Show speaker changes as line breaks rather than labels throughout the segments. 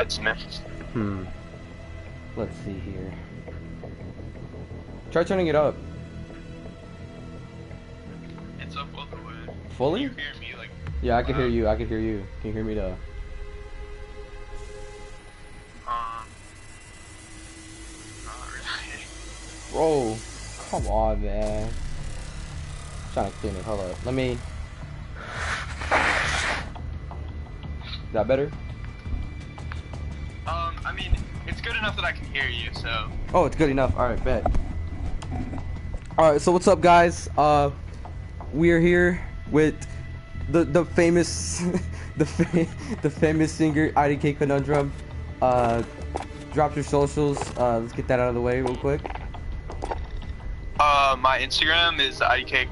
besides me.
Let's see here. Try turning it up.
It's up all the way.
Fully?
Can you hear me? Like,
Yeah, I can hear you. I can hear you. Can you hear me though?
Not really.
Bro, come on, man. I'm trying to clean it. Hold up. Let me. Is that better?
I mean, it's good enough that I can hear you, so.
Oh, it's good enough. All right, bet. All right, so what's up, guys? We are here with the famous the famous singer Idkconundrum. Drop your socials. Let's get that out of the way real quick.
My Instagram is IDK.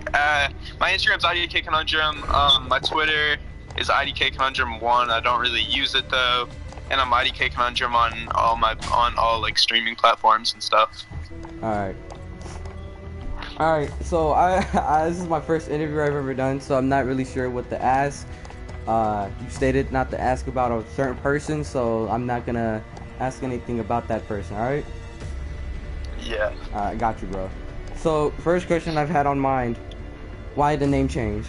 My Instagram's Idkconundrum. My Twitter is Idkconundrum1. I don't really use it though, and I'm Idkconundrum on all like streaming platforms and stuff.
All right. So this is my first interview I've ever done, so I'm not really sure what to ask. You stated not to ask about a certain person, so I'm not gonna ask anything about that person. All right?
Yeah.
I got you, bro. So first question I've had on mind: why the name change?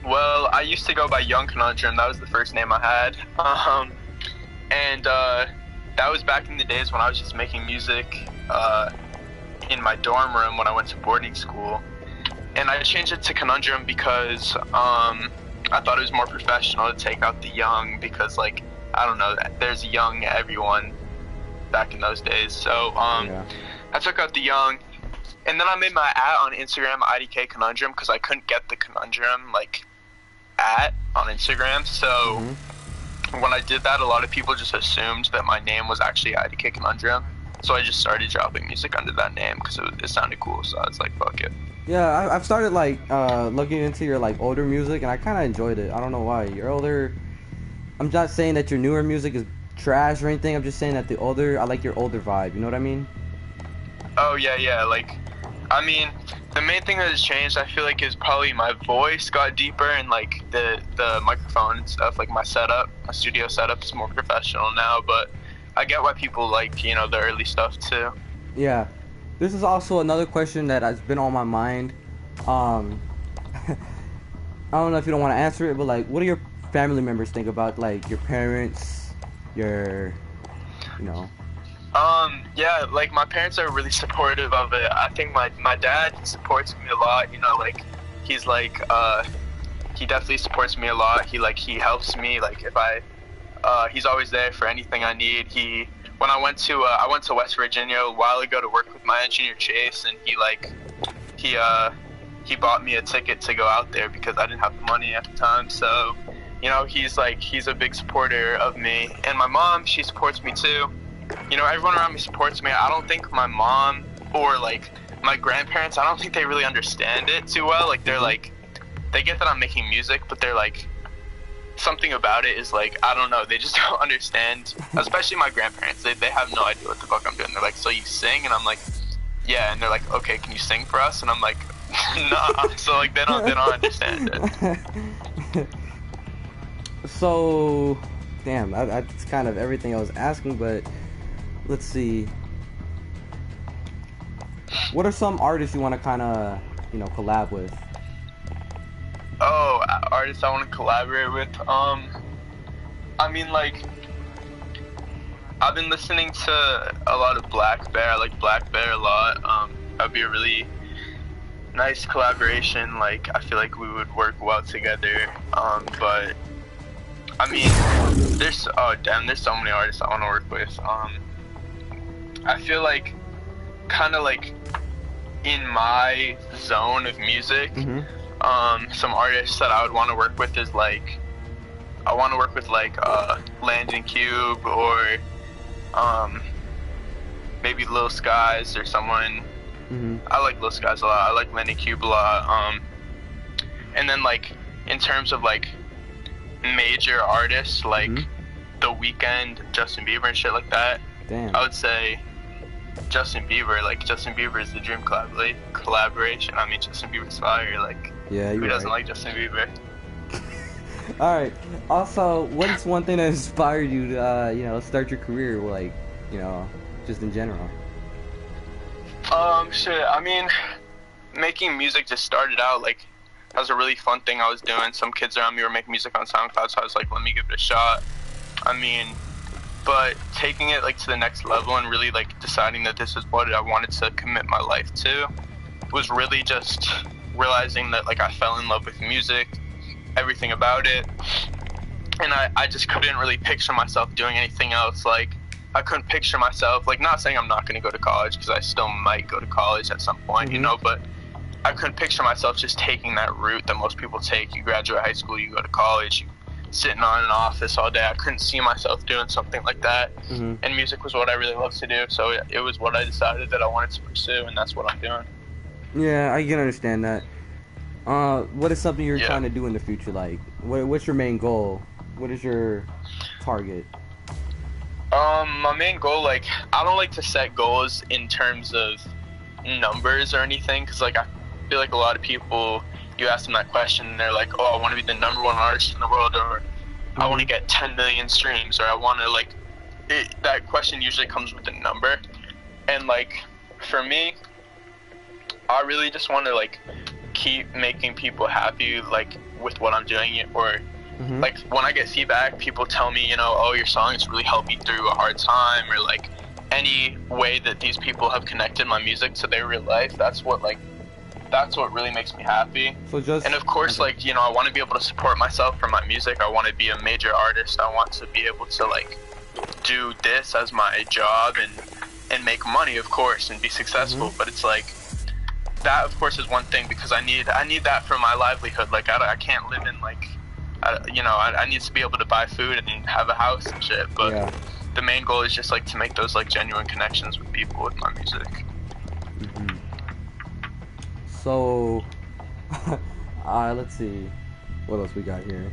Well, I used to go by Young Conundrum. That was the first name I had. And that was back in the days when I was just making music in my dorm room when I went to boarding school. And I changed it to Conundrum because I thought it was more professional to take out the young, because, like, I don't know, there's young everyone back in those days. So
Yeah.
I took out the young. And then I made my on Instagram Idkconundrum because I couldn't get the conundrum like on Instagram. So when I did that, a lot of people just assumed that my name was actually Idkconundrum. So I just started dropping music under that name because it sounded cool. So I was like, fuck it.
Yeah, I've started like looking into your like older music, and I kind of enjoyed it. I don't know why. Your older, I'm not saying that your newer music is trash or anything. I'm just saying that I like your older vibe. You know what I mean?
Oh yeah. Like, I mean, the main thing that has changed, I feel like, is probably my voice got deeper, and like the microphone and stuff. Like my studio setup is more professional now. But I get why people like, you know, the early stuff too.
Yeah. This is also another question that has been on my mind. I don't know if you don't want to answer it, but like, what do your family members think about like your parents, your, you know?
Yeah, like my parents are really supportive of it. I think my dad supports me a lot, you know, like he's like he definitely supports me a lot. He helps me, like if he's always there for anything I need. When I went to West Virginia a while ago to work with my engineer Chase, and he bought me a ticket to go out there because I didn't have the money at the time. So, you know, he's a big supporter of me. And my mom, she supports me too. You know, everyone around me supports me. I don't think my mom or like my grandparents, I don't think they really understand it too well. Like they're like, they get that I'm making music, but they're like, something about it is like, I don't know, they just don't understand. Especially my grandparents, they have no idea what the fuck I'm doing. They're like, so you sing? And I'm like, yeah. And they're like, okay, can you sing for us? And I'm like, nah. So like they don't understand it.
So, damn, that's kind of everything I was asking, but let's see. What are some artists you want to kind of, you know, collab with?
Oh, artists I want to collaborate with. I mean, like, I've been listening to a lot of Black Bear. I like Black Bear a lot. That'd be a really nice collaboration. Like, I feel like we would work well together. But I mean, there's so many artists I want to work with. I feel like, kind of like, in my zone of music, some artists that I would want to work with is like, I want to work with like Landon Cube or maybe Lil Skies or someone. I like Lil Skies a lot. I like Landon Cube a lot. And then like in terms of like major artists like The Weeknd, Justin Bieber and shit like that,
Damn.
I would say Justin Bieber. Like Justin Bieber is the dream collaboration. I mean, Justin Bieber's fire. Like,
Yeah,
who doesn't like Justin Bieber?
All right. Also, what's one thing that inspired you to, start your career, like, just in general?
Shit. I mean, making music just started out like that was a really fun thing I was doing. Some kids around me were making music on SoundCloud, so I was like, let me give it a shot. I mean, but taking it like to the next level and really like deciding that this is what I wanted to commit my life to was really just realizing that like I fell in love with music, everything about it, and I just couldn't really picture myself doing anything else. Like I couldn't picture myself, like, not saying I'm not going to go to college, because I still might go to college at some point, but I couldn't picture myself just taking that route that most people take. You graduate high school, you go to college, you sitting on an office all day. I couldn't see myself doing something like that, and music was what I really loved to do, so it was what I decided that I wanted to pursue, and that's what I'm doing.
Yeah, I can understand that. What is something you're trying to do in the future? Like, what's your main goal? What is your target?
My main goal, like, I don't like to set goals in terms of numbers or anything, because, like, I feel like a lot of people, you ask them that question, and they're like, oh, I want to be the #1 artist in the world, or I want to get 10 million streams, or I want to, like, that question usually comes with a number, and, like, for me, I really just want to, like, keep making people happy, like, with what I'm doing, or like, when I get feedback, people tell me, oh, your songs really helped me through a hard time, or, like, any way that these people have connected my music to their real life, that's what really makes me happy. And of course, like, I want to be able to support myself from my music. I want to be a major artist. I want to be able to, like, do this as my job and make money, of course, and be successful. But it's like, that, of course, is one thing, because I need that for my livelihood. Like, I can't live in, like, I need to be able to buy food and have a house and shit, but the main goal is just, like, to make those, like, genuine connections with people with my music.
So, let's see, what else we got here?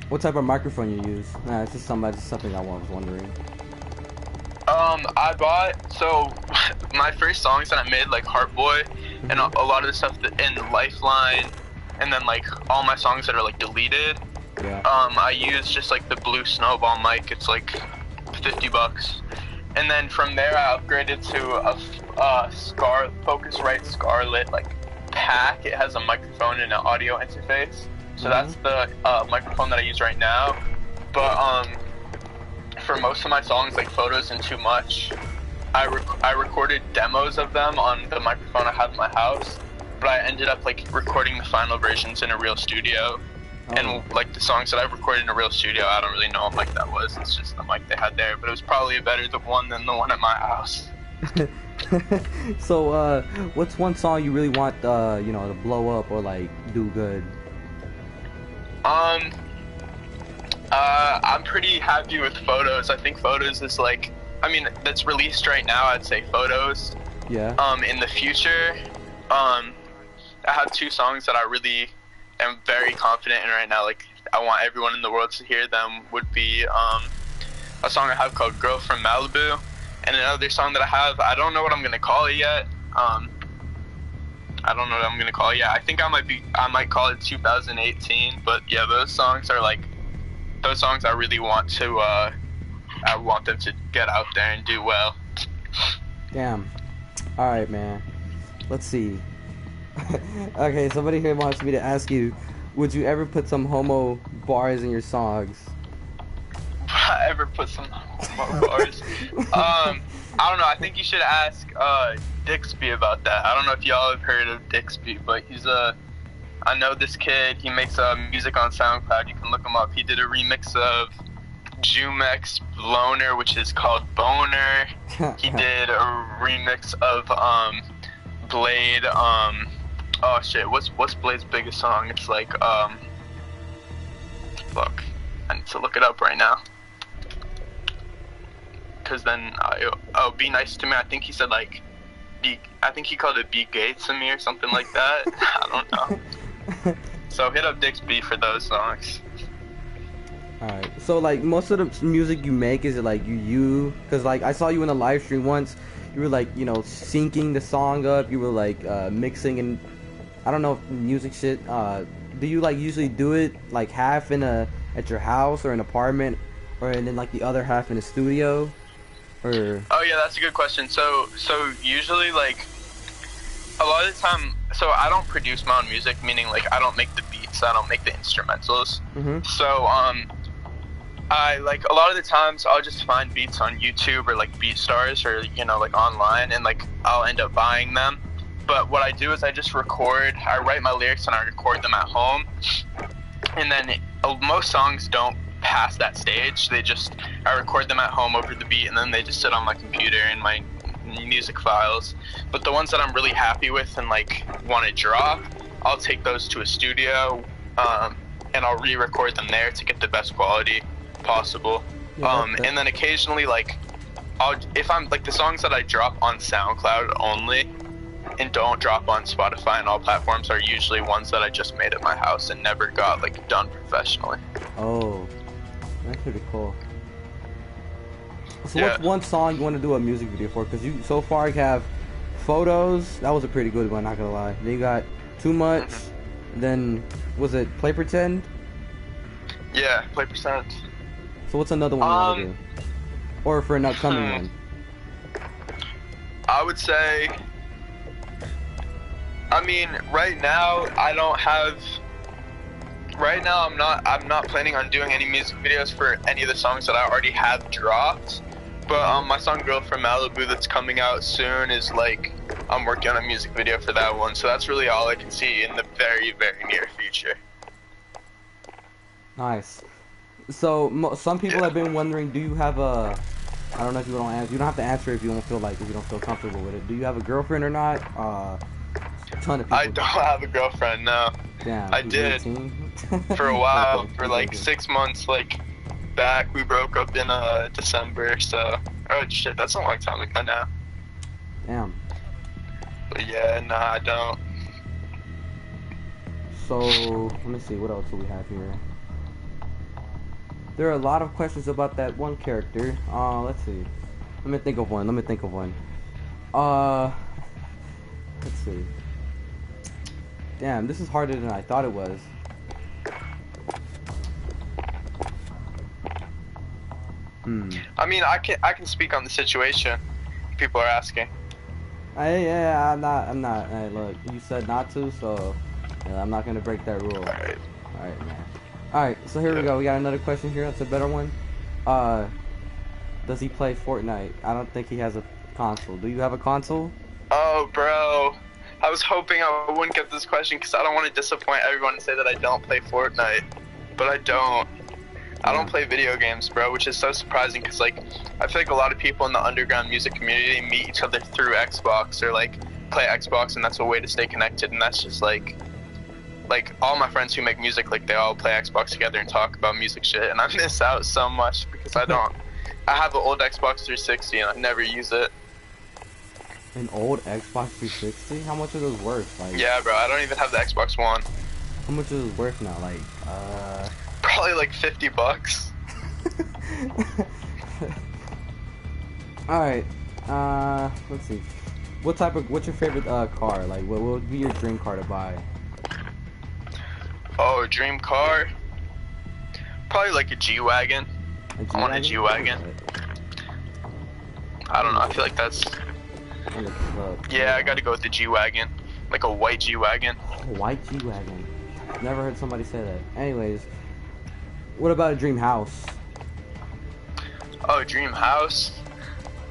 What type of microphone you use? Nah, it's just something I was wondering.
I bought, so, my first songs that I made, like Heart Boy, and a lot of the stuff in Lifeline, and then, like, all my songs that are, like, deleted, I use just, like, the Blue Snowball mic. It's, like, $50. And then from there, I upgraded to a Focusrite Scarlett, like, pack. It has a microphone and an audio interface. So that's the microphone that I use right now. But, for most of my songs, like Photos and Too Much, I recorded demos of them on the microphone I have in my house. But I ended up, like, recording the final versions in a real studio. And, like, the songs that I've recorded in a real studio, I don't really know what mic that was. It's just the mic they had there. But it was probably a better one than the one at my house.
So, what's one song you really want, to blow up or, like, do good?
I'm pretty happy with Photos. I think Photos is, like, that's released right now, I'd say Photos.
Yeah.
In the future, I have 2 songs that I really am very confident in right now. Like, I want everyone in the world to hear them. Would be a song I have called Girl from Malibu, and another song that I have, I don't know what I'm gonna call it yet. I think I might call it 2018, but yeah, those songs I really want to I want them to get out there and do well.
Damn. Alright, man. Let's see. Okay, somebody here wants me to ask you, would you ever put some homo bars in your songs?
I ever put some homo bars? I don't know. I think you should ask Dixby about that. I don't know if y'all have heard of Dixby, but I know this kid. He makes music on SoundCloud. You can look him up. He did a remix of Jumex Loner, which is called Boner. He did a remix of Blade. Oh shit, what's Blade's biggest song? It's like, fuck, I need to look it up right now. Cause then, Be Nice to Me, I think he said, like, I think he called it Be Gay to Me or something like that. I don't know. So hit up Dixby for those songs.
Alright, so, like, most of the music you make, is it, like, cause, like, I saw you in a live stream once, you were, like, syncing the song up, you were, like, mixing and, I don't know if music shit, do you like usually do it like half at your house or an apartment, or and then like the other half in a studio, or?
Oh yeah, that's a good question. So usually like a lot of the time, so I don't produce my own music, meaning like I don't make the beats, I don't make the instrumentals. So I like a lot of the times I'll just find beats on YouTube or like BeatStars or like online, and like I'll end up buying them. But what I do is I just record, I write my lyrics and I record them at home, and then most songs don't pass that stage. I record them at home over the beat, and then they just sit on my computer in my music files. But the ones that I'm really happy with and like want to drop, I'll take those to a studio, and I'll re-record them there to get the best quality possible. And then occasionally, like, if I'm like the songs that I drop on SoundCloud only and don't drop on Spotify and all platforms are usually ones that I just made at my house and never got like done professionally.
Oh, that's pretty cool. So what's one song you want to do a music video for? Because you so far you have Photos. That was a pretty good one, not gonna lie. Then you got Too Much. Then was it Play Pretend?
Yeah, Play Pretend.
So what's another one you want to do? Or for an upcoming one?
I would say, I mean, right now I'm not planning on doing any music videos for any of the songs that I already have dropped. But my song Girl from Malibu that's coming out soon is like, I'm working on a music video for that one. So that's really all I can see in the very, very near future.
Nice. So some people have been wondering, do you have a, I don't know if you don't answer, you don't have to answer if you don't feel comfortable with it. Do you have a girlfriend or not? A ton of people.
I don't have a girlfriend, no.
Damn,
I did for a while, okay, for like 6 months, like back. We broke up in December, so oh shit, that's a long time ago now.
Damn.
But yeah, nah, I don't.
So let me see, what else do we have here? There are a lot of questions about that one character. Let's see. Let me think of one. Let's see. Damn, this is harder than I thought it was.
I mean, I can speak on the situation. People are asking.
Yeah, I'm not. Hey, look, you said not to, so yeah, I'm not gonna break that rule.
Alright,
man. Alright, so here we go. We got another question here. That's a better one. Does he play Fortnite? I don't think he has a console. Do you have a console?
Oh, bro. I was hoping I wouldn't get this question because I don't want to disappoint everyone and say that I don't play Fortnite. But I don't. I don't play video games, bro, which is so surprising because, like, I feel like a lot of people in the underground music community meet each other through Xbox or, like, play Xbox, and that's a way to stay connected, and that's just, like, all my friends who make music, like, they all play Xbox together and talk about music shit, and I miss out so much because I don't. I have an old Xbox 360, and I never use it.
An old Xbox 360? How much are those worth? Like,
yeah, bro, I don't even have the Xbox One.
How much is it worth now? Like,
probably like $50.
Alright, let's see. What's your favorite car? Like, what would be your dream car to buy?
Oh, dream car? Probably like a G-Wagon. I want a G-Wagon. I don't know, I feel like that's... Yeah, I gotta go with the G-Wagon. Like a white G-Wagon.
A white G-Wagon. Never heard somebody say that. Anyways, what about a dream house?
Oh, dream house?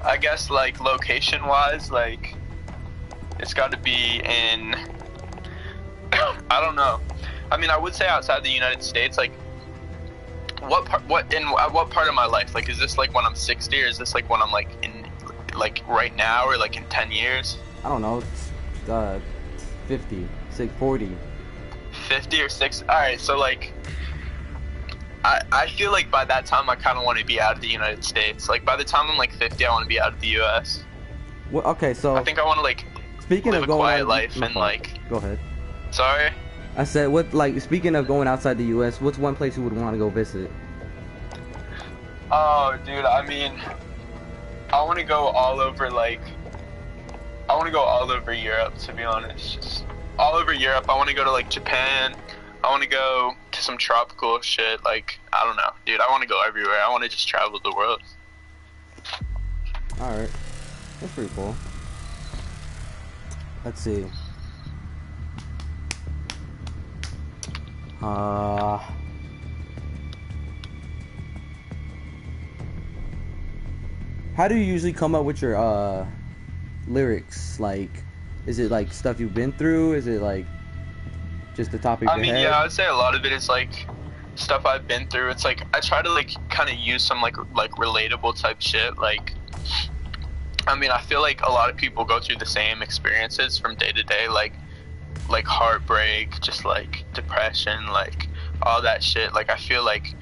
I guess, like, location-wise, like, it's gotta be in... I don't know. I mean, I would say outside the United States, like, what part of my life? Like, is this, like, when I'm 60, or is this, like, when I'm, like, in, like, right now, or, like, in 10 years?
I don't know. 50, 40.
50 or 60? Alright, so, like, I feel like by that time, I kind of want to be out of the United States. Like, by the time I'm, like, 50, I want to be out of the U.S.
Well, okay, so...
I think I want to, like,
speaking
live
of
a
going
quiet life and, like...
Go ahead.
Sorry?
I said, speaking of going outside the U.S., what's one place you would want to go visit?
Oh, dude, I mean, I want to go all over, like, I want to go all over Europe, to be honest. Just all over Europe. I want to go to, like, Japan, I want to go to some tropical shit. Like, I don't know, dude. I want to go everywhere. I want to just travel the world.
All right, that's pretty cool. Let's see. How do you usually come up with your lyrics? Like, is it like stuff you've been through? Is it like just the top of your head?
Yeah, I would say a lot of it is like stuff I've been through. It's like I try to like kind of use some like relatable type shit. Like, I mean, I feel like a lot of people go through the same experiences from day to day, like heartbreak, just like depression, like all that shit. Like, I feel like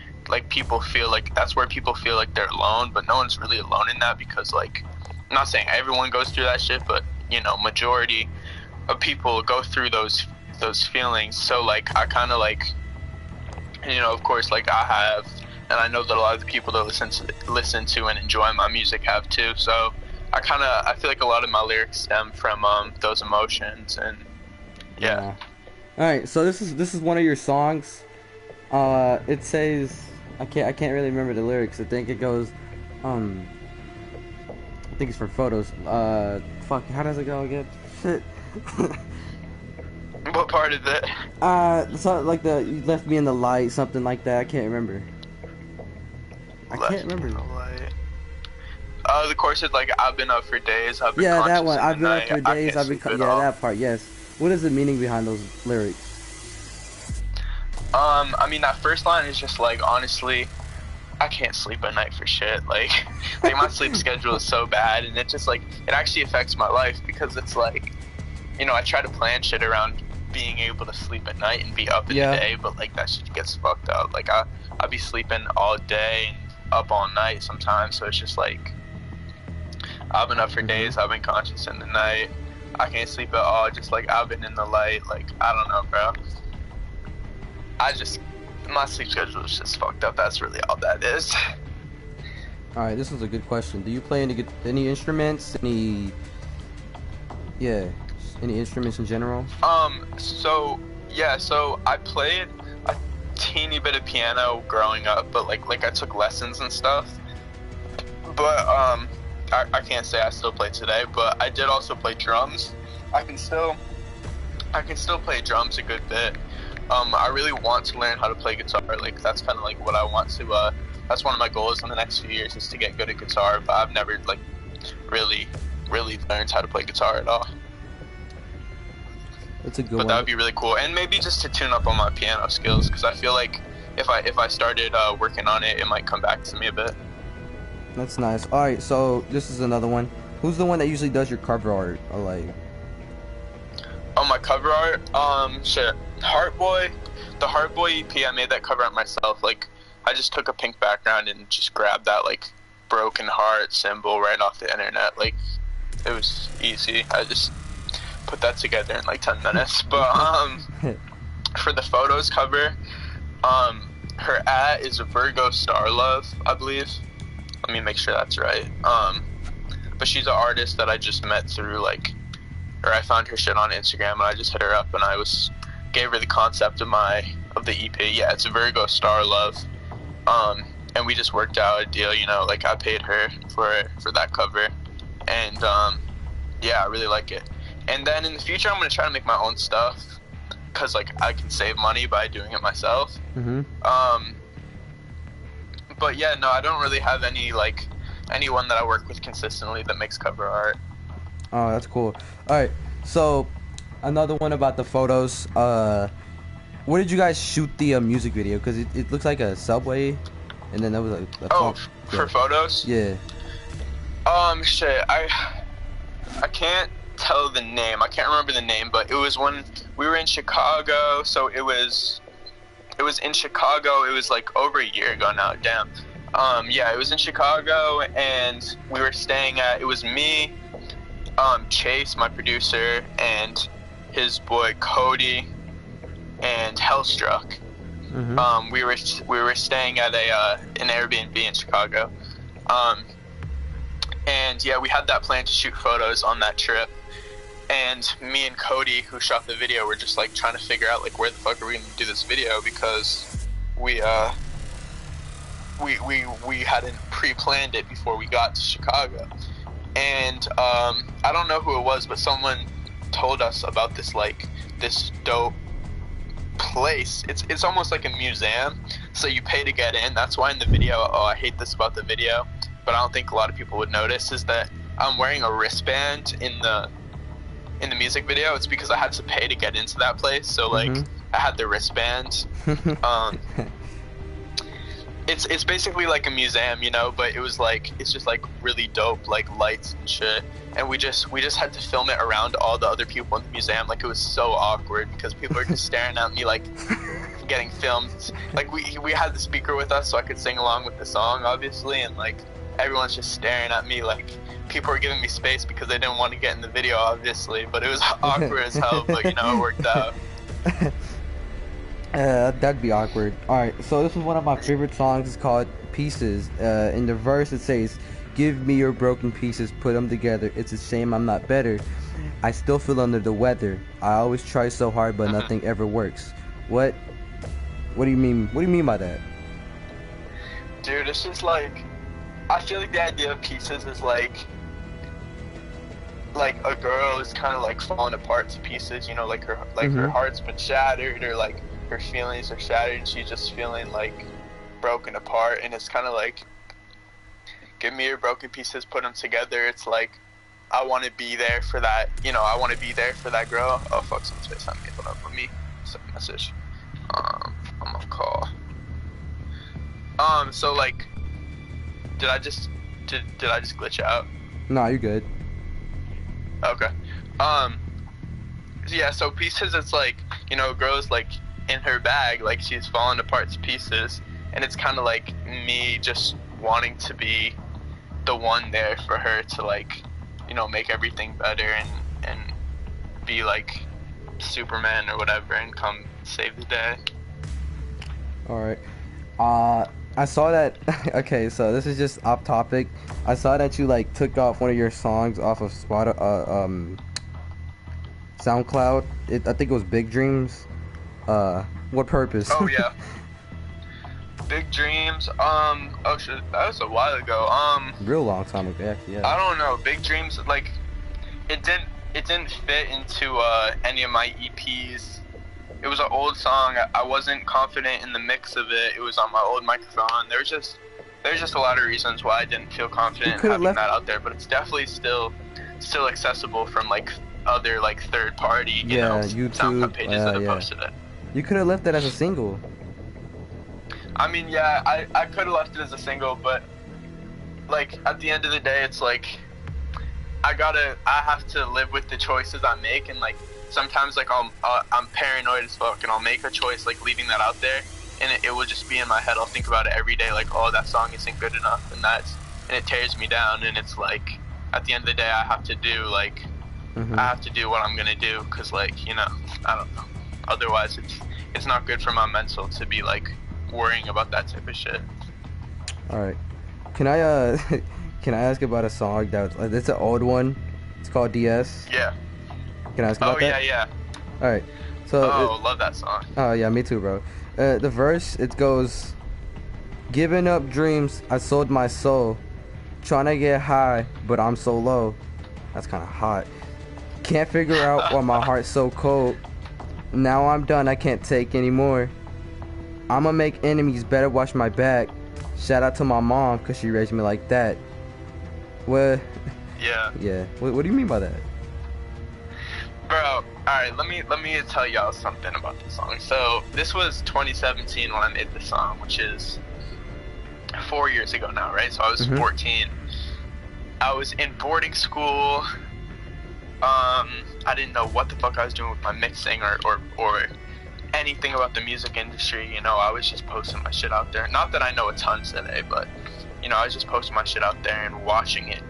people feel like that's where people feel like they're alone, but no one's really alone in that, because like, I'm not saying everyone goes through that shit, but you know, majority of people go through those feelings. So like, I kind of like, you know, of course, like I have, and I know that a lot of the people that listen to and enjoy my music have too. So I feel like a lot of my lyrics stem from those emotions. And yeah.
All right, so this is one of your songs. It says, I can't really remember the lyrics. I think it goes, I think it's for photos. Fuck, how does it go again? Shit.
What part of it?
So like you left me in the light, something like that. I can't remember. I can't remember.
The chorus is like, I've been up for days. I've been
that one.
I've
been up for days. I've been that part. Yes. What is the meaning behind those lyrics?
I mean, that first line is just like, honestly, I can't sleep at night for shit. Like my sleep schedule is so bad, and it just like, it actually affects my life, because it's like, you know, I try to plan shit around being able to sleep at night and be up in the day, but like that shit gets fucked up. Like I'll be sleeping all day and up all night sometimes, so it's just like, I've been up for days, I've been conscious in the night, I can't sleep at all, just like I've been in the light. Like, I don't know, bro. My sleep schedule is just fucked up. That's really all that is.
Alright, this is a good question. Do you play any instruments? Any instruments in general?
So I played a teeny bit of piano growing up, but like I took lessons and stuff. But I can't say I still play today, but I did also play drums. I can still play drums a good bit. I really want to learn how to play guitar. Like, that's kind of like what I want to, that's one of my goals in the next few years, is to get good at guitar, but I've never like really learned how to play guitar at all.
That's a good one.
But that would be really cool. And maybe just to tune up on my piano skills, because I feel like if I started working on it, it might come back to me a bit.
That's nice. Alright, so this is another one. Who's the one that usually does your cover art? Or like...
Oh, my cover art? Shit. Heartboy. The Heartboy EP, I made that cover art myself. Like, I just took a pink background and just grabbed that, like, broken heart symbol right off the internet. Like, it was easy. I just put that together in, like, 10 minutes. But, for the photos cover, her @ is Virgo Starlove, I believe. Let me make sure that's right. But she's an artist that I just met through, like, or I found her shit on Instagram, and I just hit her up, and gave her the concept of the EP. Yeah, it's Virgo Starlove. And we just worked out a deal, you know, like I paid her for that cover, and yeah, I really like it. And then in the future, I'm gonna try to make my own stuff, cause like I can save money by doing it myself. But yeah, no, I don't really have anyone that I work with consistently that makes cover art.
Oh, that's cool. Alright, so another one about the photos. Where did you guys shoot the music video? Because it looks like a subway, and then there was
for photos?
Yeah.
Shit, I can't tell the name. I can't remember the name, but it was when we were in Chicago. So it was in Chicago. It was like over a year ago now. Damn. Yeah, it was in Chicago, and we were staying at. It was me, Chase, my producer, and his boy Cody, and Hellstruck. We were staying at an Airbnb in Chicago, and yeah, we had that plan to shoot photos on that trip. And me and Cody, who shot the video, were just like trying to figure out like where the fuck are we gonna do this video, because we hadn't pre-planned it before we got to Chicago. And I don't know who it was, but someone told us about this dope place. It's almost like a museum, so you pay to get in. That's why in the video, I hate this about the video, but I don't think a lot of people would notice, is that I'm wearing a wristband in the music video. It's because I had to pay to get into that place, so like I had the wristband. It's basically like a museum, you know, but it's just like really dope, like lights and shit. And we just had to film it around all the other people in the museum. Like, it was so awkward because people are just staring at me like getting filmed. Like, we had the speaker with us so I could sing along with the song, obviously, and like everyone's just staring at me. Like, people were giving me space because they didn't want to get in the video, obviously, but it was awkward as hell. But you know, it worked out.
That'd be awkward. Alright, so this is one of my favorite songs. It's called Pieces. In the verse it says, "Give me your broken pieces, put them together. It's a shame I'm not better. I still feel under the weather. I always try so hard, but nothing ever works." What do you mean? What do you mean by that?
Dude, it's just like, I feel like the idea of pieces is like a girl is kind of like falling apart to pieces, you know, like her heart's been shattered, or like her feelings are shattered, and she's just feeling like broken apart. And it's kind of like, give me your broken pieces, put them together. It's like, I want to be there for that, you know, I want to be there for that girl. Oh fuck, someone's FaceTime me. Hold up, let me send a message. I'm gonna call. So like, did I just glitch out?
Nah, you're good.
Okay. Yeah, so pieces, it's like, you know, a girl's like in her bag, like she's falling apart to pieces, and it's kind of like me just wanting to be the one there for her to, like, you know, make everything better and be like Superman or whatever and come save the day.
Alright. I saw that. Okay, so this is just off topic. I saw that you like took off one of your songs off of SoundCloud. I think it was Big Dreams. What purpose?
Oh yeah. Big Dreams. Oh shit, that was a while ago.
Real long time ago, actually. Yeah.
I don't know. Big Dreams, like, it didn't fit into any of my EPs. It was an old song. I wasn't confident in the mix of it. It was on my old microphone. There's just a lot of reasons why I didn't feel confident in having that out there. But it's definitely still accessible from like other like third party, you know,
YouTube
SoundCloud pages that have posted it.
You could have left that as a single.
I mean, yeah, I could have left it as a single, but like at the end of the day, it's like I have to live with the choices I make, and like sometimes like I'm paranoid as fuck, and I'll make a choice like leaving that out there, and it will just be in my head. I'll think about it every day, like, oh, that song isn't good enough, and it tears me down. And it's like at the end of the day, I have to do like I have to do what I'm gonna do, because like, you know, I don't know. Otherwise, it's not good for my mental to be like worrying about that type of shit.
All right, can I ask about a song it's an old one? It's called DS.
Yeah.
Can I ask about that?
Oh yeah.
All right. So.
Love that song.
Oh yeah, me too, bro. The verse, it goes, "Giving up dreams, I sold my soul, trying to get high, but I'm so low." That's kind of hot. "Can't figure out why my heart's so cold. Now I'm done, I can't take anymore. I'ma make enemies, better watch my back. Shout out to my mom, cause she raised me like that." What?
Yeah.
Yeah. What do you mean by that?
Bro, alright, let me tell y'all something about this song. So, this was 2017 when I made this song, which is 4 years ago now, right? So I was 14. I was in boarding school. I didn't know what the fuck I was doing with my mixing or anything about the music industry, you know. I was just posting my shit out there. Not that I know a ton today, but, you know, I was just posting my shit out there and watching it.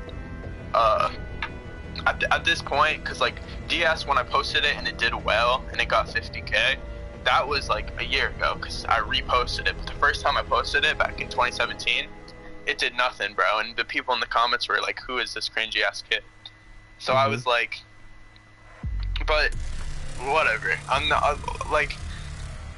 At this point, because like DS, when I posted it and it did well and it got 50K, that was like a year ago, because I reposted it. But the first time I posted it back in 2017, it did nothing, bro. And the people in the comments were like, "Who is this cringy ass kid?" So I was like, but whatever. I'm not like.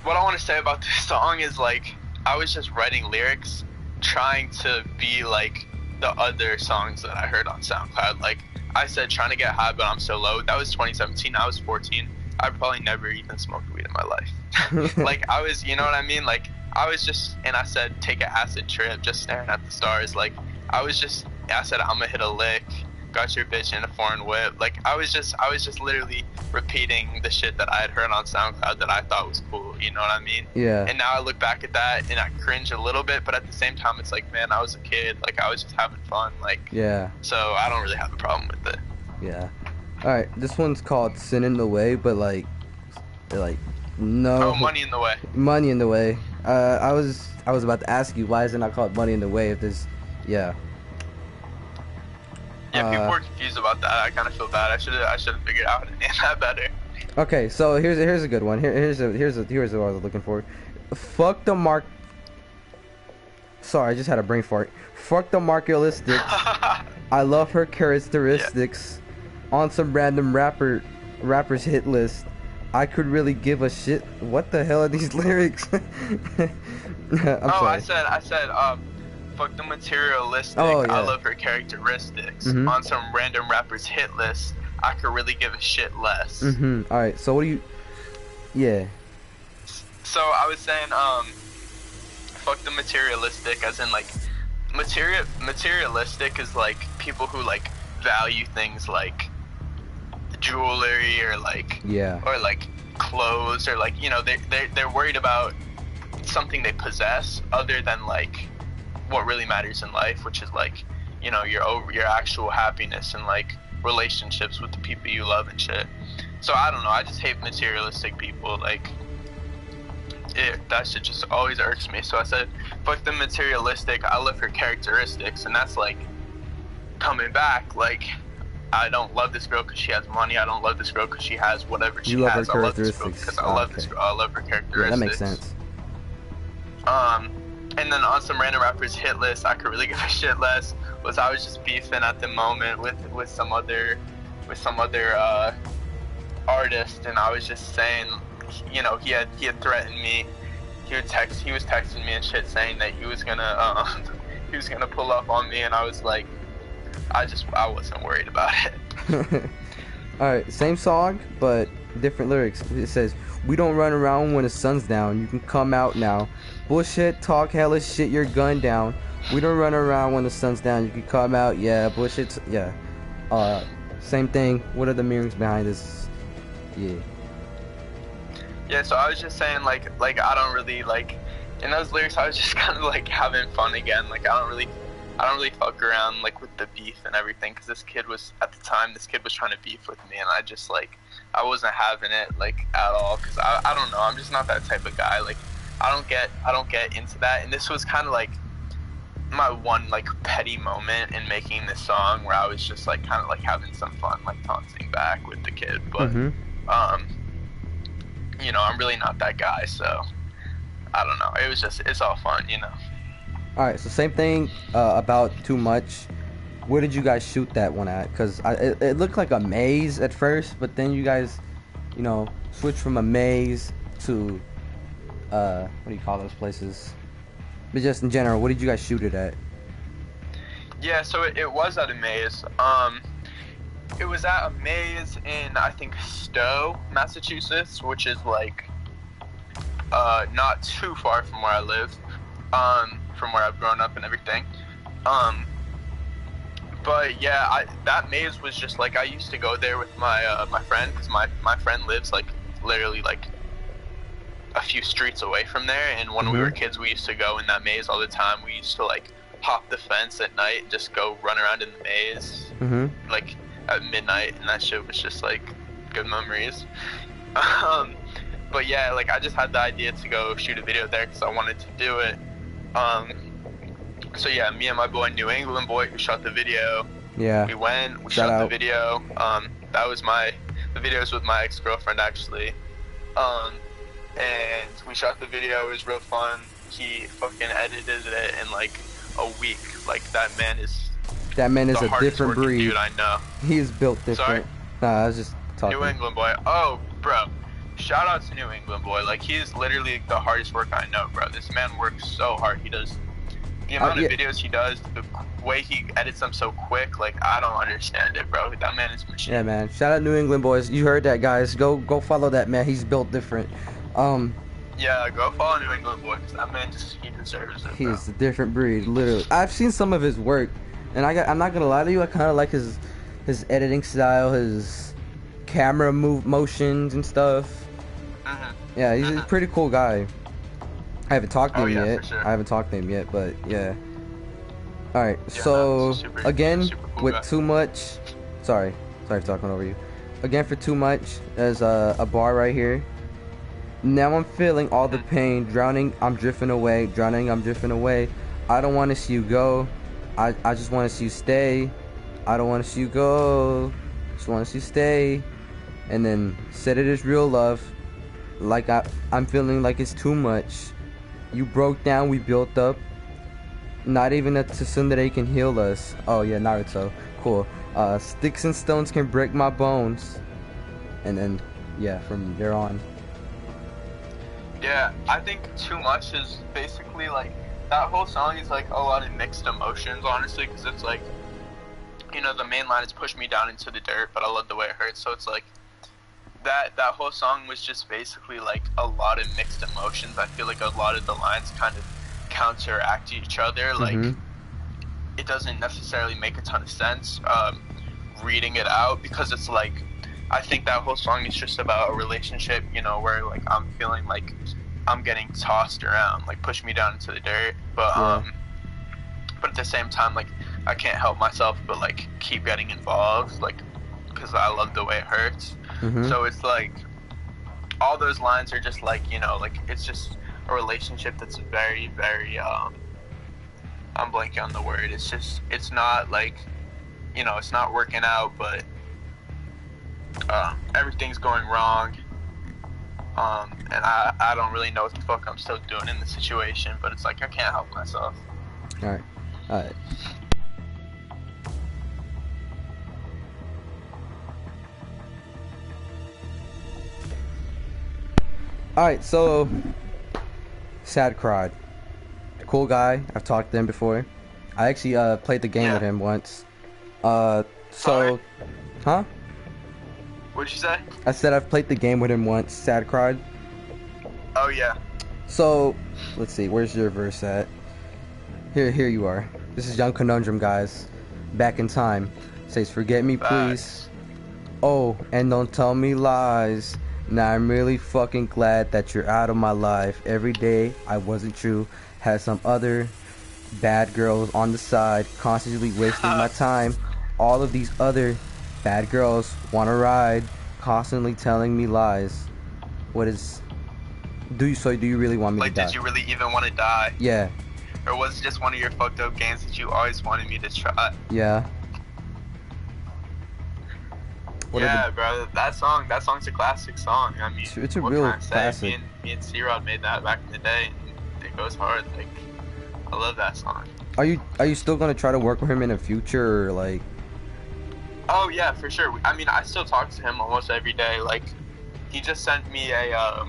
What I want to say about this song is like I was just writing lyrics, trying to be like the other songs that I heard on SoundCloud. Like I said, trying to get high, but I'm so low. That was 2017. I was 14. I probably never even smoked weed in my life. Like I was, you know what I mean? Like I was just, and I said, take an acid trip, just staring at the stars. Like I said, I'm gonna hit a lick. Got your bitch in a foreign whip. Like I was just literally repeating the shit that I had heard on SoundCloud that I thought was cool. You know what I mean?
Yeah.
And now I look back at that and I cringe a little bit, but at the same time, it's like, man, I was a kid. Like I was just having fun. Like
yeah.
So I don't really have a problem with it.
Yeah. All right. This one's called "Sin in the Way," but like no.
Oh, Money in the Way.
Money in the Way. I was about to ask you, why is it not called Money in the Way if there's, yeah.
Yeah, people were confused about that. I kind of feel bad. I should have figured out how to name that better.
Okay, so here's a good one. Here's what I was looking for. Fuck the mark. Sorry, I just had a brain fart. Fuck the markeristics. I love her characteristics. Yeah. On some random rapper's hit list. I could really give a shit. What the hell are these lyrics? Sorry.
I said fuck the materialistic.
Oh, yeah.
I love her characteristics.
Mm-hmm.
On some random rapper's hit list, I could really give a shit less.
Mm-hmm. All right. So what do you? Yeah.
So I was saying, fuck the materialistic, as in like, materialistic is like people who like value things like jewelry or like or like clothes or like, you know, they're worried about something they possess other than like what really matters in life, which is like, you know, your actual happiness and like relationships with the people you love and shit. So I don't know, I just hate materialistic people. Like that shit just always irks me. So I said, fuck the materialistic, I love her characteristics. And that's like coming back, like, I don't love this girl because she has money. I don't love this girl because she has whatever she has. I love this girl because I love this girl. I love her characteristics.
Yeah, that makes sense.
And then on some random rapper's hit list, I could really give a shit less. Was I was just beefing at the moment with some other artist, and I was just saying, you know, he had threatened me. He was texting me and shit, saying that he was gonna pull up on me, and I was like, I wasn't worried about it.
Alright, same song, but different lyrics. It says, we don't run around when the sun's down. You can come out now. Bullshit, talk hella shit, your gun down. We don't run around when the sun's down. You can come out, yeah. Bullshit, yeah. Same thing. What are the meanings behind this? Yeah.
Yeah, so I was just saying, like I don't really, like, in those lyrics, I was just kind of like having fun again. Like I don't really fuck around like with the beef and everything, because this kid was trying to beef with me, and I just like, I wasn't having it like at all, because I don't know, I'm just not that type of guy. Like I don't get into that, and this was kind of like my one like petty moment in making this song, where I was just like kind of like having some fun, like taunting back with the kid, but you know, I'm really not that guy, so I don't know, it's all fun, you know.
Alright, so same thing about Too Much. Where did you guys shoot that one at? Because it looked like a maze at first, but then you guys, you know, switched from a maze to, what do you call those places? But just in general, what did you guys shoot it at?
Yeah, so it was at a maze. It was at a maze in, I think, Stowe, Massachusetts, which is like, not too far from where I live. From where I've grown up and everything. But yeah, that maze was just like, I used to go there with my my friend, because my friend lives like literally like a few streets away from there, and when we were kids, we used to go in that maze all the time. We used to like hop the fence at night and just go run around in the maze like at midnight, and that shit was just like good memories. But yeah, like I just had the idea to go shoot a video there because I wanted to do it. So yeah, me and my boy New England boy who shot the video. Yeah. We shot the video. The video's with my ex-girlfriend actually. And we shot the video, it was real fun. He fucking edited it in like a week. Like that man is
a different breed.
Dude, I know.
He is built different.
Sorry?
Nah, I was just talking.
New England boy. Oh, bro. Shout out to New England boy. Like, he's literally the hardest worker I know, bro. This man works so hard. He does the amount of videos he does, the way he edits them so quick. Like, I don't understand it, bro. That man is a machine.
Yeah, man. Shout out New England boys. You heard that, guys. Go follow that man. He's built different.
Yeah, go follow New England boy. That man he deserves it.
He's a different breed, literally. I've seen some of his work, and I'm not gonna lie to you. I kind of like his editing style, his camera motions and stuff. Yeah, he's a pretty cool guy. I haven't talked to him yet.
For sure.
I haven't talked to him yet, but yeah. All right.
Yeah,
so
super
again,
cool
with
guy.
Too Much. Sorry for talking over you. Again, for Too Much, there's a bar right here. Now I'm feeling all the pain, drowning. I'm drifting away, drowning. I'm drifting away. I don't want to see you go. I just want to see you stay. I don't want to see you go. Just want to see you stay. And then said it is real love. Like I'm feeling like it's too much. You broke down, we built up. Not even a tsundere can heal us. Oh yeah, Naruto. Cool. Sticks and stones can break my bones. And then, yeah, from there on.
Yeah, I think Too Much is basically like, that whole song is like a lot of mixed emotions, honestly, because it's like, you know, the main line is push me down into the dirt, but I love the way it hurts. So it's like, that whole song was just basically like a lot of mixed emotions. I feel like a lot of the lines kind of counteract each other. Like, it doesn't necessarily make a ton of sense reading it out, because it's like, I think that whole song is just about a relationship, you know, where like I'm feeling like I'm getting tossed around, like push me down into the dirt, but at the same time, like I can't help myself but like keep getting involved, like because I love the way it hurts. So it's like all those lines are just like, you know, like it's just a relationship that's very, very I'm blanking on the word. It's just, it's not like, you know, it's not working out, but everything's going wrong. And I don't really know what the fuck I'm still doing in the situation, but it's like I can't help myself.
Alright. Alright, so Sad cried. Cool guy. I've talked to him before. I actually played the game with him once. Huh?
What'd you say?
I said I've played the game with him once. Sad cried.
Oh yeah.
So let's see, where's your verse at? Here you are. This is Idkconundrum, guys. Back in time. Says forget me please. Oh, and don't tell me lies. Now I'm really fucking glad that you're out of my life. Every day I wasn't true. Had some other bad girls on the side, constantly wasting my time. All of these other bad girls wanna ride, constantly telling me lies. What is? Do you really want me to die?
Like, did you really even want to die?
Yeah.
Or was it just one of your fucked up games that you always wanted me to try?
Yeah.
Yeah, bro, that song's a classic song. I mean,
it's a
what
real
can I say?
classic.
Me and C-Rod made that back in the day, and it goes hard. Like, I love that song.
Are you still gonna try to work with him in the future, or like?
Oh yeah, for sure. I mean, I still talk to him almost every day. Like, he just sent me a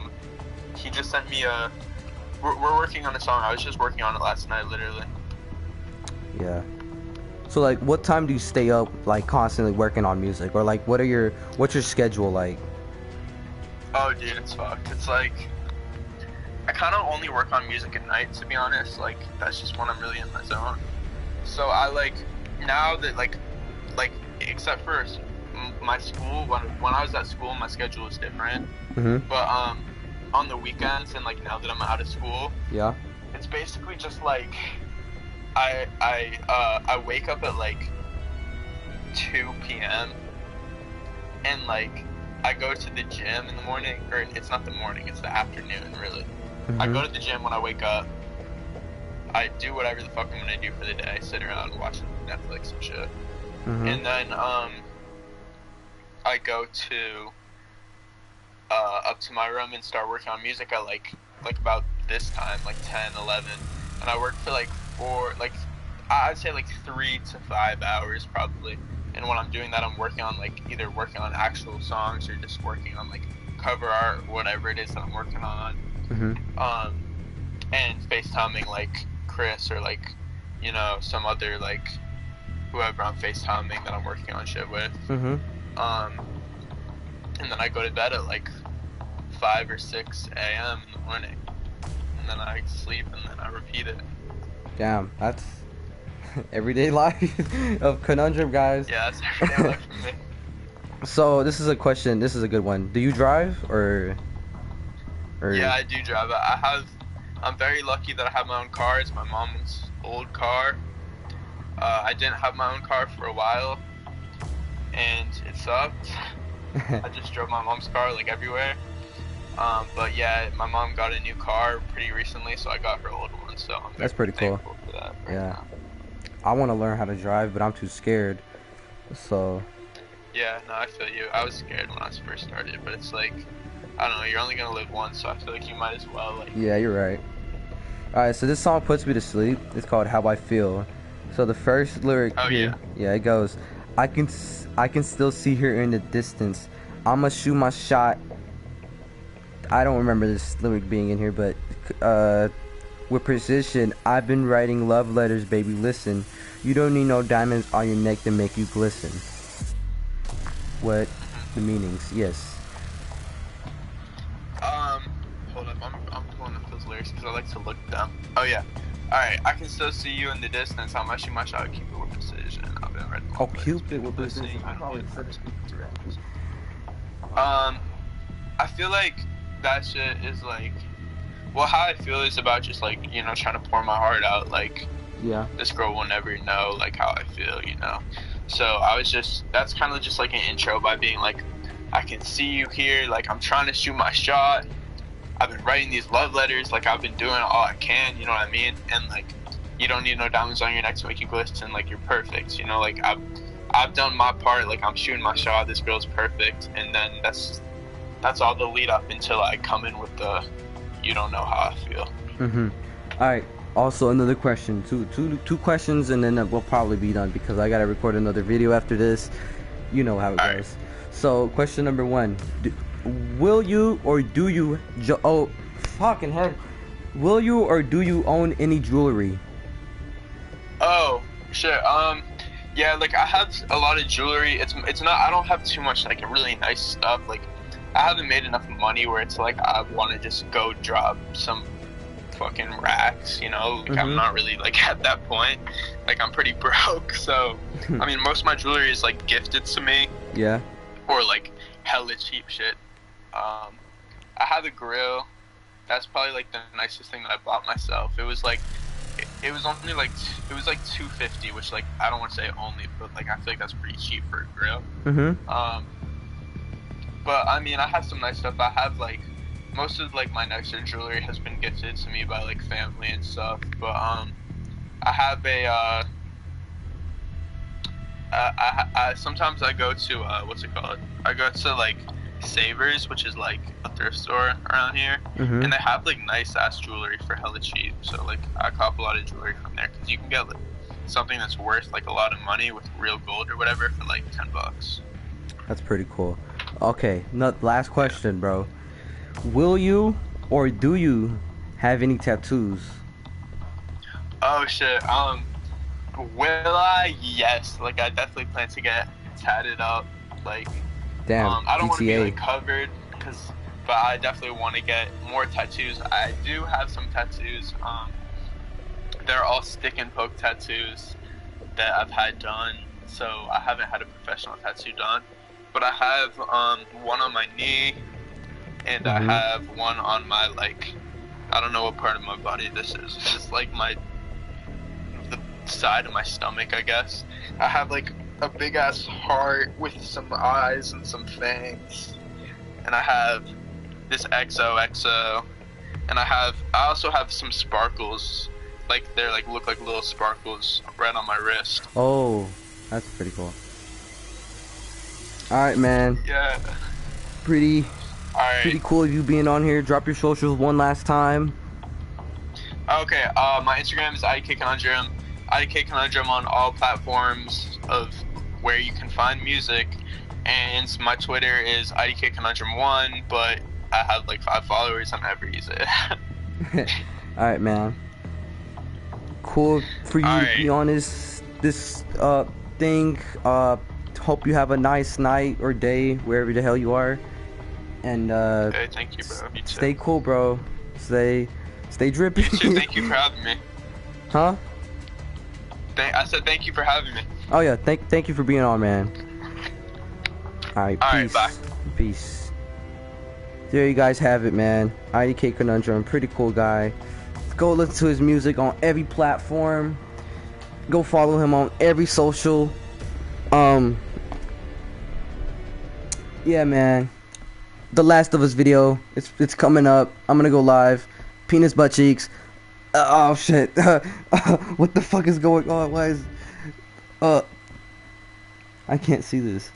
we're working on a song. I was just working on it last night, literally.
Yeah. So like, what time do you stay up, like constantly working on music, or like, what's your schedule like?
Oh, dude, it's fucked. It's like, I kind of only work on music at night, to be honest. Like, that's just when I'm really in my zone. So I like, now that like except for my school, when I was at school, my schedule was different. But on the weekends and like now that I'm out of school, it's basically just like I wake up at like 2 p.m. and like I go to the gym in the morning, or it's not the morning, it's the afternoon really. I go to the gym when I wake up. I do whatever the fuck I'm gonna do for the day, sit around and watch Netflix and shit. And then I go to up to my room and start working on music at like about this time, like 10, 11, and I work for like I'd say like 3 to 5 hours probably, and when I'm doing that, I'm working on like either working on actual songs or just working on like cover art, whatever it is that I'm working on. And FaceTiming like Chris or like, you know, some other like whoever I'm FaceTiming that I'm working on shit with. And then I go to bed at like 5 or 6 a.m. in the morning, and then I sleep, and then I repeat it.
Damn, that's everyday life of Conundrum, guys.
Yeah, that's everyday life for me.
So this is a question. This is a good one. Do you drive or?
Yeah, I do drive. I'm very lucky that I have my own car. It's my mom's old car. I didn't have my own car for a while, and it sucked. I just drove my mom's car like everywhere. But yeah, my mom got a new car pretty recently, so I got her old one. So
that's pretty cool.
For that right
yeah,
now.
I want to learn how to drive, but I'm too scared. So.
Yeah, no, I feel you. I was scared when I first started, but it's like, I don't know, you're only gonna live once, so I feel like you might as well, like...
Yeah, you're right. Alright, so this song puts me to sleep. It's called How I Feel. So the first lyric here, yeah, it goes, I can still see her in the distance. I'ma shoot my shot. I don't remember this lyric being in here, but with precision, I've been writing love letters, baby, listen. You don't need no diamonds on your neck to make you glisten. What the meanings? Yes.
Hold up, I'm pulling up those lyrics because I like to look them. Oh yeah. Alright, I can still see you in the distance. I'm actually my shot, keep it with precision. I've been writing.
Oh, Cupid with precision.
I feel like that shit is like, well, how I feel is about just like, you know, trying to pour my heart out. Like,
yeah,
this girl will never know like how I feel, you know. So I was just, that's kind of just like an intro by being like, I can see you here, like I'm trying to shoot my shot. I've been writing these love letters, like I've been doing all I can, you know what I mean? And like, you don't need no diamonds on your neck to make you glisten, like you're perfect, you know, like I've done my part, like I'm shooting my shot, this girl's perfect, and then that's all the lead up until I come in with the, you don't know how I feel.
Alright, also another question, two questions, and then we'll probably be done because I gotta record another video after this. You know how it goes. Right. So question number 1, will you or do you fucking head, will you or do you own any jewelry?
Oh shit, yeah, like I have a lot of jewelry. It's not, I don't have too much like really nice stuff. Like I haven't made enough money where it's like I want to just go drop some fucking racks, you know. Like I'm not really like at that point. Like I'm pretty broke, so I mean most of my jewelry is like gifted to me.
Yeah.
Or like hella cheap shit. I have a grill. That's probably like the nicest thing that I bought myself. It was like, it was only like, it was like $250, which like I don't want to say only, but like I feel like that's pretty cheap for a grill. But I mean I have some nice stuff. I have like most of like my nicer jewelry has been gifted to me by like family and stuff. But I have a sometimes I go to what's it called? I go to like Savers, which is like a thrift store around here, and they have like nice ass jewelry for hella cheap. So like I cop a lot of jewelry from there because you can get like something that's worth like a lot of money with real gold or whatever for like $10.
That's pretty cool. Okay, last question, bro. Will you or do you have any tattoos?
Oh shit. Will I? Yes. Like I definitely plan to get tatted up. Like,
damn.
I don't want to be like covered, but I definitely want to get more tattoos. I do have some tattoos. They're all stick and poke tattoos that I've had done. So I haven't had a professional tattoo done, but I have one on my knee, and I have one on my like, I don't know what part of my body this is. It's just like the side of my stomach, I guess. I have like a big ass heart with some eyes and some fangs, and I have this XOXO, and I also have some sparkles, like they're like look like little sparkles right on my wrist.
Oh, that's pretty cool. All right, man.
Yeah.
Pretty
Alright.
cool of you being on here. Drop your socials one last time.
Okay, my Instagram is Idkconundrum. Idkconundrum on all platforms of where you can find music. And my Twitter is Idkconundrum1, but I have like 5 followers. I never use it.
All right, man. Cool for you to be on this thing. Hope you have a nice night or day wherever the hell you are. And
hey, thank you, bro. You too.
Stay cool, bro. Stay drippy.
You too. Thank you for having me.
Huh?
I said thank you for having me.
Oh yeah, thank you for being on, man. Alright, peace.
Bye.
Peace. There you guys have it, man. Idkconundrum, pretty cool guy. Go listen to his music on every platform. Go follow him on every social. Yeah, man. The Last of Us video, it's coming up. I'm gonna go live. Penis butt cheeks. Oh shit. What the fuck is going on? Why is I can't see this.